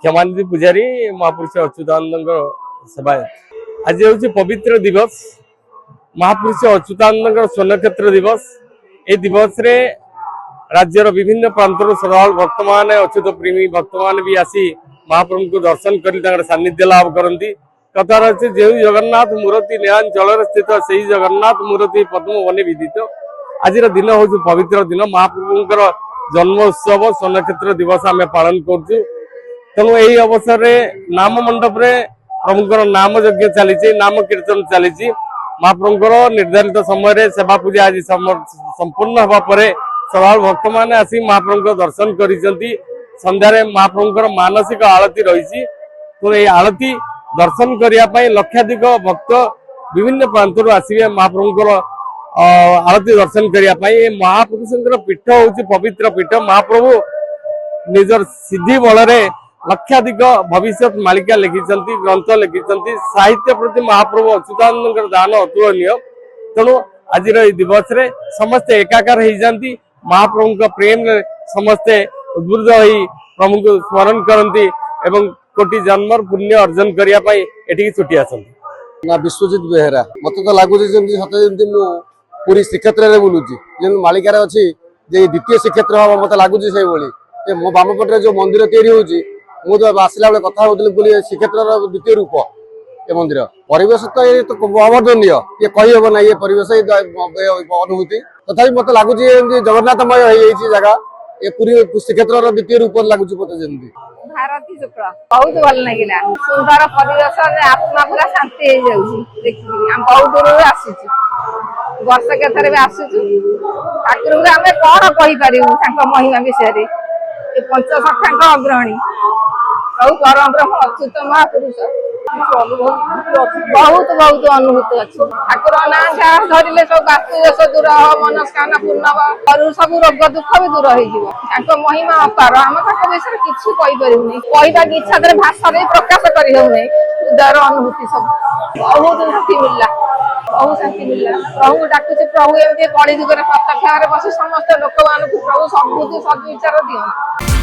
क्षमानिधि पूजारी महापुरुष अच्युतानंद सेवायत आज हूँ पवित्र दिवस महापुरुष अच्युतानंद स्वर्णक्षेत्र दिवस। ए दिवस रे राज्यर विभिन्न प्रांतर श्रद्धालु भक्त मान अच्युत प्रेमी भक्त मान भी आसी महाप्रभु को दर्शन कर सानिध्य लाभ करती। कथार अच्छे जो जगन्नाथ मूर्ति नीलांचल स्थित से जगन्नाथ मूर्ति पद्म बने विदित। आज दिन हूँ पवित्र दिन महाप्रभुंर जन्मोत्सव स्वर्णक्षेत्र दिवस आम पालन करूँ। तेणु यही अवसर में नाम मंडप प्रभुंर नाम यज्ञ चली नाम कीर्तन चली महाप्रभुंर निर्धारित समय सेवा पूजा आज संपूर्ण होगा श्रद्धालु भक्त मैंने आसी महाप्रभु दर्शन कर संध्यारे महाप्रभुंर मानसिक आरती रही। तेणु ये आरती दर्शन करने लक्षाधिक भक्त विभिन्न प्रांतर आसवे महाप्रभुंर आरती दर्शन करने। महापुरुषंकर पीठ हूँ पवित्र पीठ। महाप्रभु निजर सिद्धि बल लक्षाधिक भविष्य मालिका लिखिं ग्रंथ लिखिं साहित्य प्रति महाप्रभु अच्युतानंद दान अतुलनीय। तेणु आज दिवस रे समस्ते एकाकार हो जाती महाप्रभु प्रेम समस्ते उद्बुद्ध हो प्रभु को स्मरण करती एवं कोटि जन्म पुण्य अर्जन करने छुट्टी आसती। विश्वजित बेहेरा मत तो लगुच सतमी पूरी श्रीक्षेत्र में बुलूची मालिकार अच्छी द्वितीय श्रीक्षेत्र हम मत लगुच से मो बाम पटे जो मंदिर तैयारी मुझे आसला बेले कथा होती श्रीक्षेत्र द्वितीय रूप ये मंदिर परिवेश तो ये तो अवर्णनीय ये कही हम ना ये परिवेश अनुभूति तथा मत लगुच जगन्नाथमय हो जगह ये पूरी श्रीक्षेत्र द्वितीय रूप लगुच मत जमी भारती शुक्ल बहुत भल लगे सुंदर परिवेश आत्मा पूरा शांति हो जाऊँगी बहुत दूर आसी वर्ष के थर भी आसुचु ठाकुर को आम कौन कहीपर महिमा विषय पंचसखांक अग्रणी प्रभु परम ब्रह्म अच्युत महापुरुष बहुत बहुत अनुभूति अच्छी ठाकुर ना जहाँ धरले सब बास्तुदोष दूर मनस्कामना पूर्ण और सब रोग दुख भी दूर हो महिमा अपार आम विषय किसी कहीपरूनी कहवा की इच्छा भाषा प्रकाश करना हृदय अनुभूति सब बहुत शांति मिलला बहुत शांति मिलला। प्रभु डाकुचे प्रभु एमती कली जुगे प्रत्यक्ष बस समस्त लोक मान प्रभु सबुत सद्विचार दिखाई।